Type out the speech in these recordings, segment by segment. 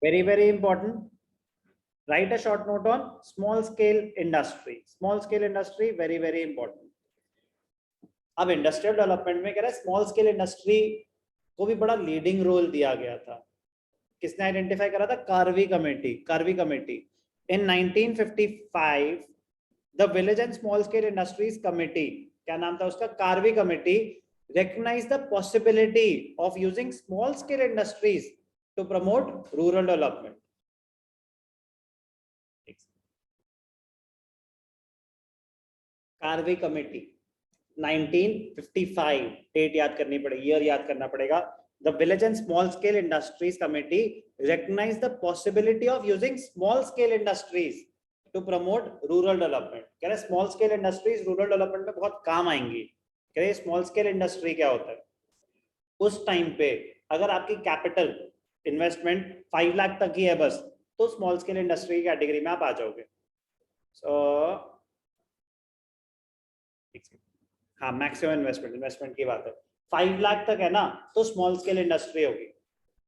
very important. Write a short note on small scale industry. Small scale industry very important. अब industrial development में कह रहा है small scale industry को भी बड़ा लीडिंग रोल दिया गया था. किसने आइडेंटिफाई करा था? Karve committee. In 1955 the village and small scale industries committee, क्या नाम था उसका? Karve committee, recognize the possibility of using small scale industries to promote rural development. Karve committee 1955, date याद करनी पड़ेगी, ईयर याद करना पड़ेगा. The Village and Small Scale Industries Committee recognized the possibility of using small scale industries to promote rural development. कह रहे small scale industries rural development में बहुत काम आएंगी. कह रहे स्मॉल स्केल इंडस्ट्री क्या होता है? उस टाइम पे अगर आपकी कैपिटल इन्वेस्टमेंट 5 लाख तक ही है बस, तो स्मॉल स्केल इंडस्ट्री कैटेगरी में आप आ जाओगे. हाँ, मैक्सिमम इन्वेस्टमेंट की बात है. 5 लाख तक है ना, तो स्मॉल स्केल इंडस्ट्री होगी.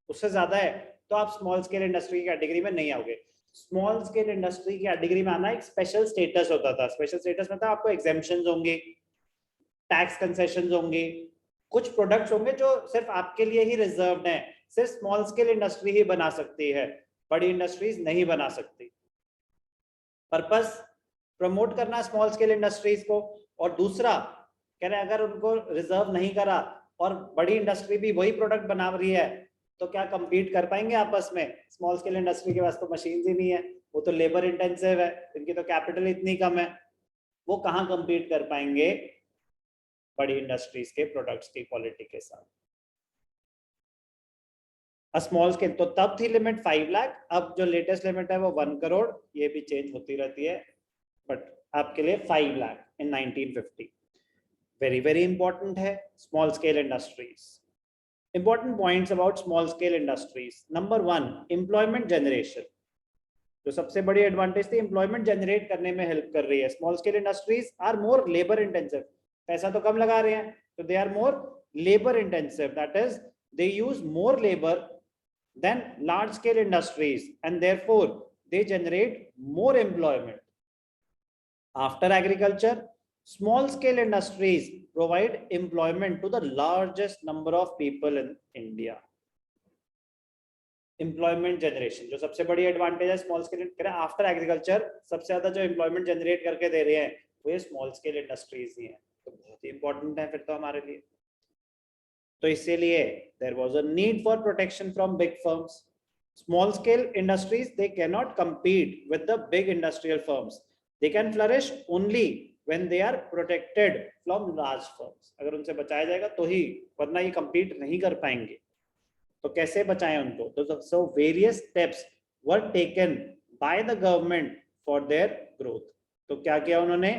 उससे ज्यादा है तो आप स्मॉल स्केल इंडस्ट्री की कैटेगरी में नहीं आओगे. स्मॉल स्केल इंडस्ट्री की कैटेगरी में आना एक स्पेशल स्टेटस होता था. स्पेशल स्टेटस मतलब आपको एग्जेम्पशंस होंगे, टैक्स कंसेशंस होंगे, कुछ प्रोडक्ट्स होंगे जो सिर्फ आपके लिए ही रिजर्व्ड हैं. सिर्फ स्मॉल स्केल इंडस्ट्री ही बना सकती है, बड़ी इंडस्ट्रीज नहीं बना सकती. पर्पस प्रमोट करना स्मॉल स्केल इंडस्ट्रीज को. और दूसरा कह रहे अगर उनको रिजर्व नहीं करा और बड़ी इंडस्ट्री भी वही प्रोडक्ट बना रही है, तो क्या कंपीट कर पाएंगे आपस में? स्मॉल स्केल इंडस्ट्री के पास तो मशीन ही नहीं है, वो तो लेबर इंटेंसिव है, इनकी तो कैपिटल इतनी कम है, वो कहाँ कंपीट कर पाएंगे बड़ी इंडस्ट्रीज के प्रोडक्ट्स की क्वालिटी के साथ. स्मॉल स्केल तो तब थी लिमिट 5 लाख, अब जो लेटेस्ट लिमिट है वो 1 करोड़. ये भी चेंज होती रहती है, बट आपके लिए 5 लाख इन 1950. वेरी इंपॉर्टेंट है small scale industries. Important points about small scale industries. Number 1, employment generation. जो सबसे बड़ी एडवांटेज थी, एम्प्लॉयमेंट जनरेट करने में हेल्प कर रही है. Small scale industries are more labour intensive. पैसा तो कम लगा रहे हैं, तो they are more labour intensive. That is they use more labour than large scale industries and therefore they generate more employment. After agriculture, small scale industries provide employment to the largest number of people in India. Employment generation जो सबसे बड़ी advantage है small scale. After agriculture सबसे ज्यादा जो employment generate करके दे रहे हैं वो ये स्मॉल स्केल इंडस्ट्रीज ही हैं. तो बहुत ही इंपॉर्टेंट है फिर तो हमारे लिए. तो इसीलिए there was a need for protection from big firms. Small scale industries, they cannot compete with the big industrial firms. They can flourish only when they are protected from large firms. अगर उनसे बचाया जाएगा तो ही, वरना ये compete नहीं कर पाएंगे. तो कैसे बचाएं उनको? तो so various steps were taken by the government for their growth. तो क्या किया उन्होंने?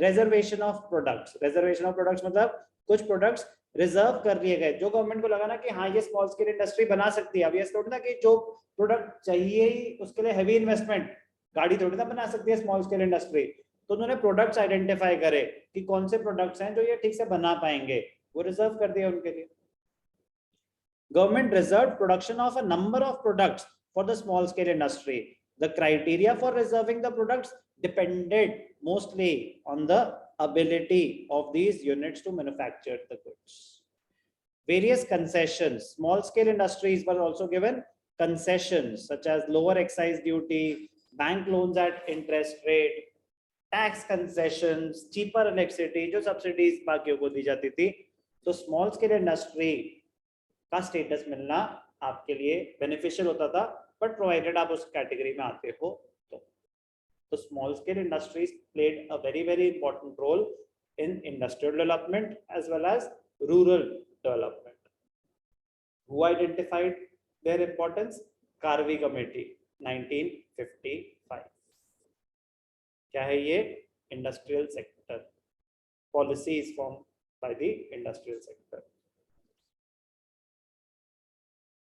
Reservation of products. Reservation of products मतलब कुछ products रिजर्व कर लिए गए जो गवर्नमेंट को लगा ना कि हाँ ये स्मॉल स्केल इंडस्ट्री बना सकती है. अब ये थोड़ी ना कि जो प्रोडक्ट चाहिए ही उसके लिए हैवी इन्वेस्टमेंट, गाड़ी थोड़ी ना बना सकती है स्मॉल स्केल इंडस्ट्री. तो उन्होंने प्रोडक्ट्स आइडेंटिफाई करे कि कौन से प्रोडक्ट्स हैं जो ये ठीक से बना पाएंगे, वो रिजर्व कर दिया उनके लिए. Government reserve production of a number of products for the small scale industry. The criteria for reserving the products depended mostly on the ability of these units to manufacture the goods. Various concessions. Small scale industries were also given concessions such as lower excise duty, bank loans at interest rate, tax concessions, cheaper electricity, जो subsidies बाकियों को दी जाती थी. तो small scale industry का status मिलना आपके लिए beneficial होता था, but provided आप उस category में आते हो. So small scale industries played a very important role in industrial development as well as rural development. Who identified their importance? Karvi Committee 1955. क्या है ये? Industrial sector. Policies formed by the industrial sector.